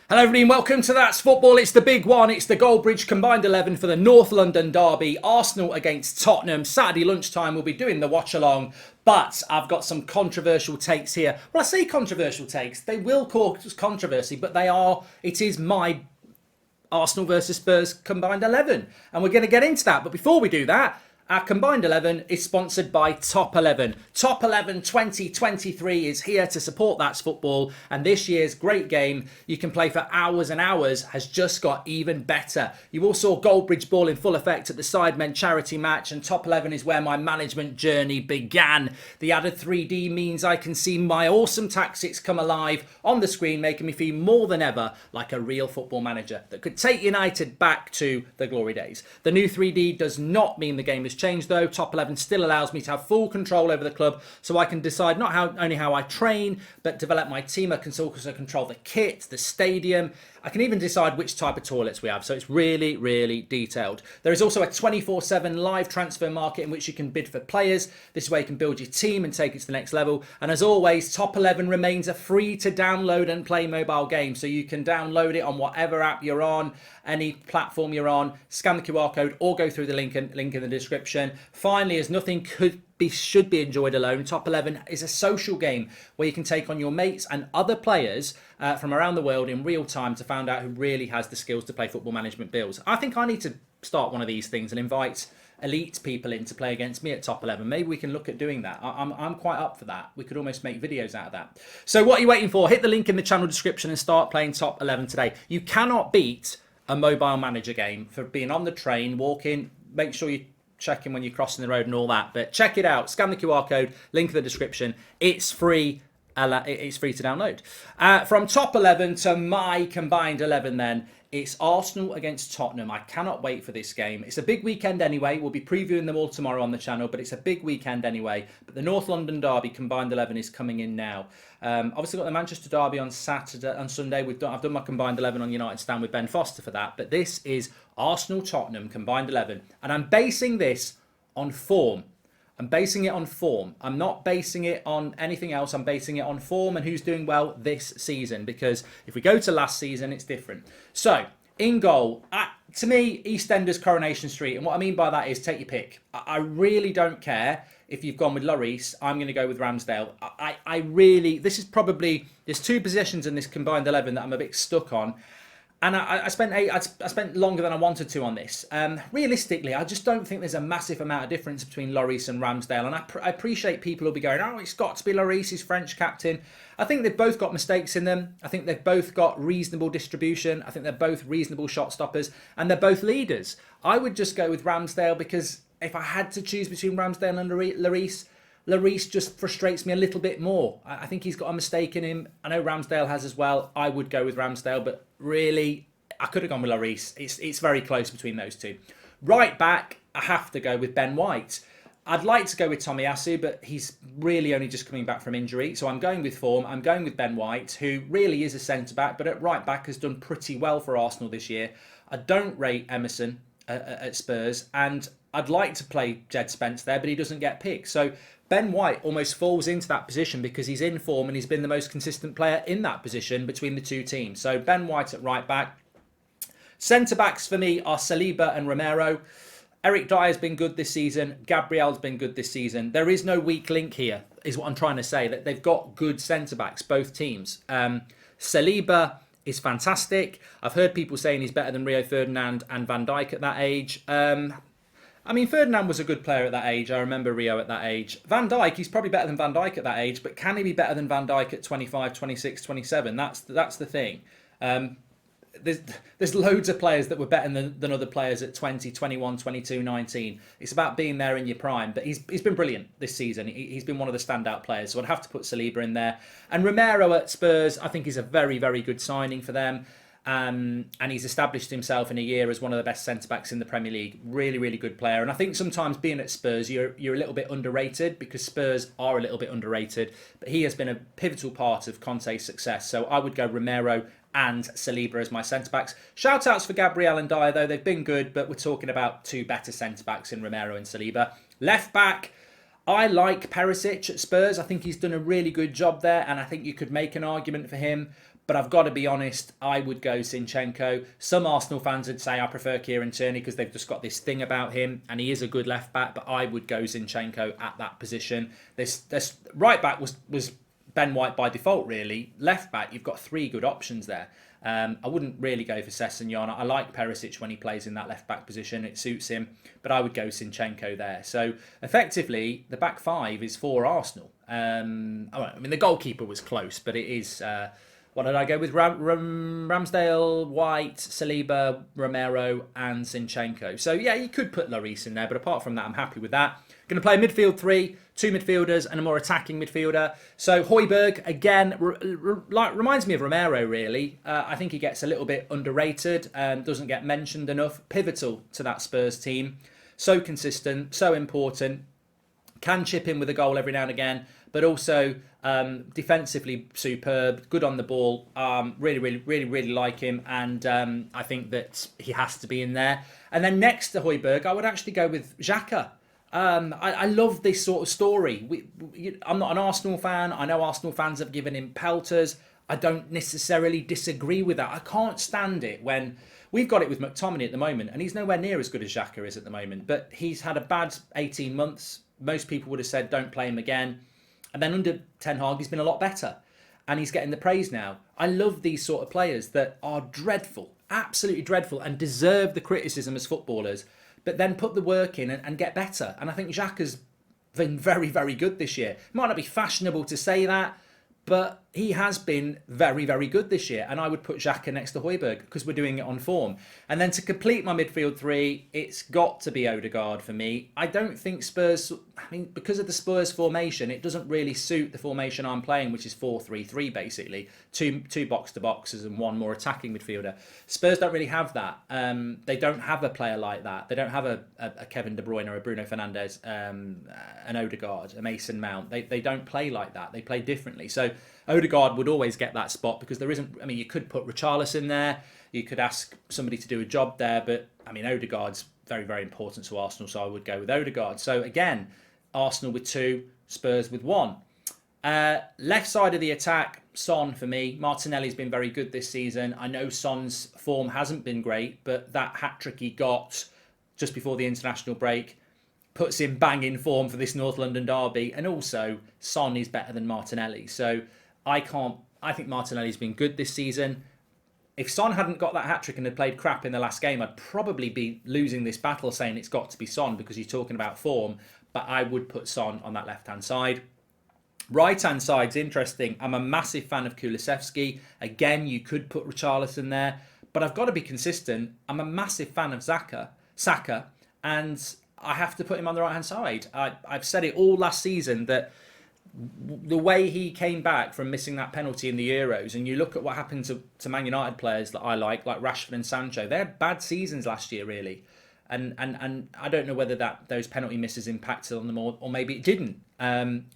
Hello everybody and welcome to That's Football. It's the big one. It's the Goldbridge combined 11 for the North London derby. Arsenal against Tottenham. Saturday lunchtime we'll be doing the watch along. But I've got some controversial takes here. Well, I say controversial takes. They will cause controversy, but it is my Arsenal versus Spurs combined 11. And we're going to get into that. But before we do that, our combined 11 is sponsored by Top 11. Top 11 2023 is here to support That's Football. And this year's great game, you can play for hours and hours, has just got even better. You all saw Goldbridge ball in full effect at the Sidemen charity match. And Top 11 is where my management journey began. The added 3D means I can see my awesome tactics come alive on the screen, making me feel more than ever like a real football manager that could take United back to the glory days. The new 3D does not mean the game is changed though. Top 11 still allows me to have full control over the club, so I can decide not only how I train, but develop my team. I can also control the kit, the stadium. I can even decide which type of toilets we have, so it's really, really detailed. There is also a 24/7 live transfer market in which you can bid for players. This way you can build your team and take it to the next level. And as always, Top 11 remains a free to download and play mobile game, so you can download it on whatever app you're on, any platform you're on, scan the QR code or go through the link in the description. Finally, as nothing should be enjoyed alone, Top 11 is a social game where you can take on your mates and other players from around the world in real time to find out who really has the skills to play football management bills. I think I need to start one of these things and invite elite people in to play against me at Top 11. Maybe we can look at doing that. I'm quite up for that. We could almost make videos out of that. So what are you waiting for? Hit the link in the channel description and start playing Top 11 today. You cannot beat a mobile manager game for being on the train, walking, make sure you check in when you're crossing the road and all that. But check it out. Scan the QR code, link in the description. It's free. It's free to download. From Top 11 to my combined 11 then, it's Arsenal against Tottenham. I cannot wait for this game. It's a big weekend anyway. We'll be previewing them all tomorrow on the channel, but it's a big weekend anyway. But the North London derby combined 11 is coming in now. Obviously got the Manchester derby on Sunday. I've done my combined 11 on United Stand with Ben Foster for that. But this is Arsenal Tottenham combined 11, and I'm basing this on form. I'm basing it on form. I'm not basing it on anything else. I'm basing it on form and who's doing well this season. Because if we go to last season, it's different. So, in goal, to me, EastEnders Coronation Street. And what I mean by that is take your pick. I really don't care if you've gone with Lloris. I'm going to go with Ramsdale. This is probably, there's two positions in this combined 11 that I'm a bit stuck on. And I spent longer than I wanted to on this. Realistically, I just don't think there's a massive amount of difference between Lloris and Ramsdale. And I appreciate people will be going, oh, it's got to be Lloris, he's French captain. I think they've both got mistakes in them. I think they've both got reasonable distribution. I think they're both reasonable shot stoppers. And they're both leaders. I would just go with Ramsdale because if I had to choose between Ramsdale and Lloris just frustrates me a little bit more. I think he's got a mistake in him. I know Ramsdale has as well. I would go with Ramsdale, but really, I could have gone with Lloris. It's very close between those two. Right back, I have to go with Ben White. I'd like to go with Tomiyasu, but he's really only just coming back from injury. So I'm going with form. I'm going with Ben White, who really is a centre-back, but at right back has done pretty well for Arsenal this year. I don't rate Emerson at Spurs, and I'd like to play Jed Spence there, but he doesn't get picked. So Ben White almost falls into that position because he's in form and he's been the most consistent player in that position between the two teams. So Ben White at right back. Centre-backs for me are Saliba and Romero. Eric Dyer's been good this season. Gabriel's been good this season. There is no weak link here, is what I'm trying to say. That they've got good centre-backs, both teams. Saliba is fantastic. I've heard people saying he's better than Rio Ferdinand and Van Dijk at that age. Ferdinand was a good player at that age. I remember Rio at that age. Van Dijk, he's probably better than Van Dijk at that age, but can he be better than Van Dijk at 25, 26, 27? That's the thing. There's loads of players that were better than other players at 20, 21, 22, 19. It's about being there in your prime. But he's been brilliant this season. He's been one of the standout players. So I'd have to put Saliba in there. And Romero at Spurs, I think, is a very, very good signing for them. And he's established himself in a year as one of the best centre-backs in the Premier League. Really, really good player. And I think sometimes being at Spurs, you're a little bit underrated because Spurs are a little bit underrated. But he has been a pivotal part of Conte's success. So I would go Romero and Saliba as my centre-backs. Shout-outs for Gabriel and Dyer, though. They've been good, but we're talking about two better centre-backs in Romero and Saliba. Left-back, I like Perisic at Spurs. I think he's done a really good job there, and I think you could make an argument for him. But I've got to be honest, I would go Zinchenko. Some Arsenal fans would say I prefer Kieran Tierney because they've just got this thing about him, and he is a good left back. But I would go Zinchenko at that position. This right back was Ben White by default, really. Left back, you've got three good options there. I wouldn't really go for Sessegnon. I like Perisic when he plays in that left back position. It suits him. But I would go Zinchenko there. So effectively, the back five is for Arsenal. I mean, the goalkeeper was close, but it is... what did I go with? Ramsdale, White, Saliba, Romero, and Zinchenko. So yeah, you could put Lloris in there, but apart from that, I'm happy with that. Going to play midfield three, two midfielders, and a more attacking midfielder. So Højbjerg, again, reminds me of Romero, really. I think he gets a little bit underrated and doesn't get mentioned enough. Pivotal to that Spurs team. So consistent, so important. Can chip in with a goal every now and again, but also defensively superb, good on the ball. Really like him, and I think that he has to be in there. And then next to Højbjerg, I would actually go with Xhaka. I love this sort of story. I'm not an Arsenal fan. I know Arsenal fans have given him pelters. I don't necessarily disagree with that. I can't stand it when we've got it with McTominay at the moment, and he's nowhere near as good as Xhaka is at the moment. But he's had a bad 18 months. Most people would have said don't play him again. And then under Ten Hag, he's been a lot better. And he's getting the praise now. I love these sort of players that are dreadful, absolutely dreadful, and deserve the criticism as footballers, but then put the work in and get better. And I think Xhaka's been very, very good this year. It might not be fashionable to say that, but he has been very, very good this year. And I would put Xhaka next to Højbjerg because we're doing it on form. And then to complete my midfield three, it's got to be Odegaard for me. I don't think Spurs, because of the Spurs formation, it doesn't really suit the formation I'm playing, which is 4-3-3 basically. Two box-to-boxes and one more attacking midfielder. Spurs don't really have that. They don't have a player like that. They don't have a Kevin De Bruyne or a Bruno Fernandes, an Odegaard, a Mason Mount. They don't play like that. They play differently. So Odegaard would always get that spot because there isn't... you could put Richarlison there. You could ask somebody to do a job there. But, Odegaard's very, very important to Arsenal, so I would go with Odegaard. So, again, Arsenal with two, Spurs with one. Left side of the attack, Son for me. Martinelli's been very good this season. I know Son's form hasn't been great, but that hat-trick he got just before the international break puts him bang in form for this North London derby. And also, Son is better than Martinelli. So I think Martinelli's been good this season. If Son hadn't got that hat-trick and had played crap in the last game, I'd probably be losing this battle saying it's got to be Son because he's talking about form. But I would put Son on that left-hand side. Right-hand side's interesting. I'm a massive fan of Kulusevski. Again, you could put Richarlison there. But I've got to be consistent. I'm a massive fan of Saka. And I have to put him on the right-hand side. I've said it all last season that the way he came back from missing that penalty in the Euros, and you look at what happened to Man United players that I like Rashford and Sancho, they had bad seasons last year, really. And I don't know whether those penalty misses impacted on them or maybe it didn't.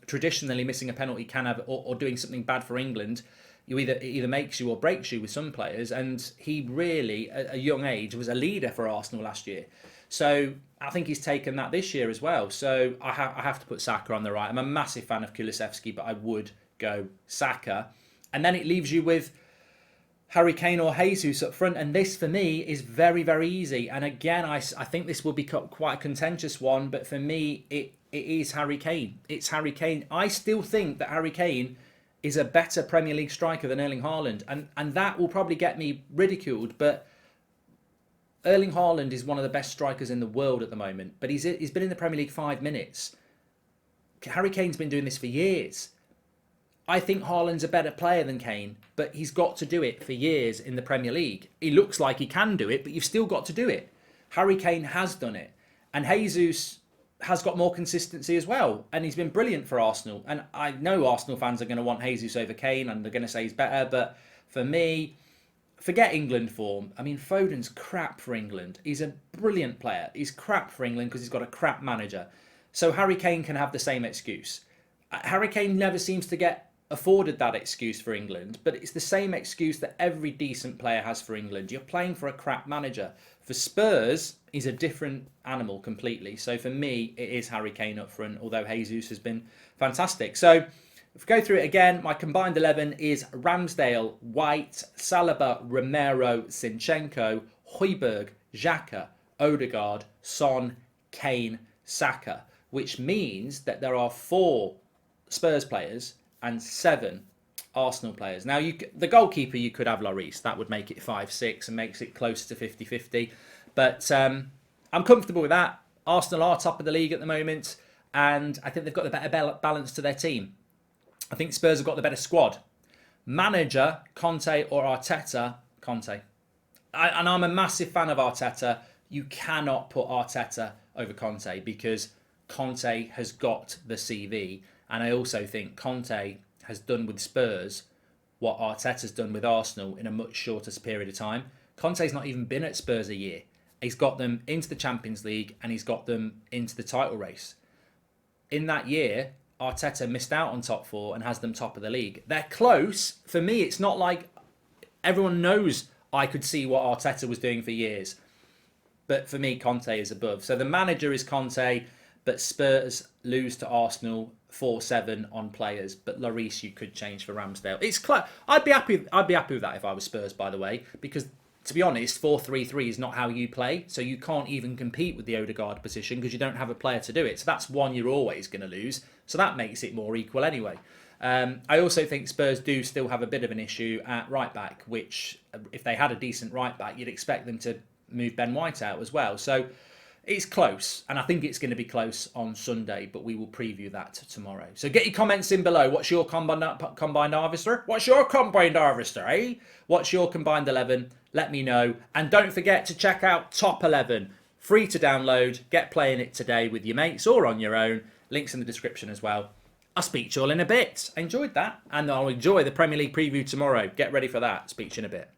Traditionally, missing a penalty can have, or doing something bad for England, it either makes you or breaks you with some players. And he really, at a young age, was a leader for Arsenal last year. So I think he's taken that this year as well. So I have to put Saka on the right. I'm a massive fan of Kulusevski, but I would go Saka. And then it leaves you with Harry Kane or Jesus up front. And this, for me, is very, very easy. And again, I think this will become quite a contentious one. But for me, it is Harry Kane. It's Harry Kane. I still think that Harry Kane is a better Premier League striker than Erling Haaland. And that will probably get me ridiculed. But Erling Haaland is one of the best strikers in the world at the moment, but he's been in the Premier League 5 minutes. Harry Kane's been doing this for years. I think Haaland's a better player than Kane, but he's got to do it for years in the Premier League. He looks like he can do it, but you've still got to do it. Harry Kane has done it. And Jesus has got more consistency as well, and he's been brilliant for Arsenal. And I know Arsenal fans are going to want Jesus over Kane, and they're going to say he's better, but for me... Forget England form. Foden's crap for England. He's a brilliant player. He's crap for England because he's got a crap manager. So Harry Kane can have the same excuse. Harry Kane never seems to get afforded that excuse for England, but it's the same excuse that every decent player has for England. You're playing for a crap manager. For Spurs, he's a different animal completely. So for me, it is Harry Kane up front, although Jesus has been fantastic. So If we go through it again, my combined 11 is Ramsdale, White, Saliba, Romero, Zinchenko, Højbjerg, Xhaka, Odegaard, Son, Kane, Saka, which means that there are 4 Spurs players and 7 Arsenal players. Now, the goalkeeper, you could have Lloris. That would make it 5-6 and makes it closer to 50-50. But I'm comfortable with that. Arsenal are top of the league at the moment, and I think they've got the better balance to their team. I think Spurs have got the better squad. Manager, Conte or Arteta? Conte. And I'm a massive fan of Arteta. You cannot put Arteta over Conte because Conte has got the CV. And I also think Conte has done with Spurs what Arteta's done with Arsenal in a much shorter period of time. Conte's not even been at Spurs a year. He's got them into the Champions League and he's got them into the title race. In that year, Arteta missed out on top 4 and has them top of the league. They're close. For me, it's not like everyone knows I could see what Arteta was doing for years. But for me, Conte is above. So the manager is Conte, but Spurs lose to Arsenal 4-7 on players. But Lloris you could change for Ramsdale. It's close. I'd be happy with that if I was Spurs, by the way, because to be honest, 4-3-3 is not how you play. So you can't even compete with the Odegaard position because you don't have a player to do it. So that's one you're always going to lose. So that makes it more equal anyway. I also think Spurs do still have a bit of an issue at right back, which if they had a decent right back, you'd expect them to move Ben White out as well. So it's close, and I think it's going to be close on Sunday, but we will preview that tomorrow. So get your comments in below. What's your combined harvester? What's your combined harvester, eh? What's your combined 11? Let me know. And don't forget to check out Top 11. Free to download. Get playing it today with your mates or on your own. Links in the description as well. I'll speak to you all in a bit. I enjoyed that. And I'll enjoy the Premier League preview tomorrow. Get ready for that. Speak to you in a bit.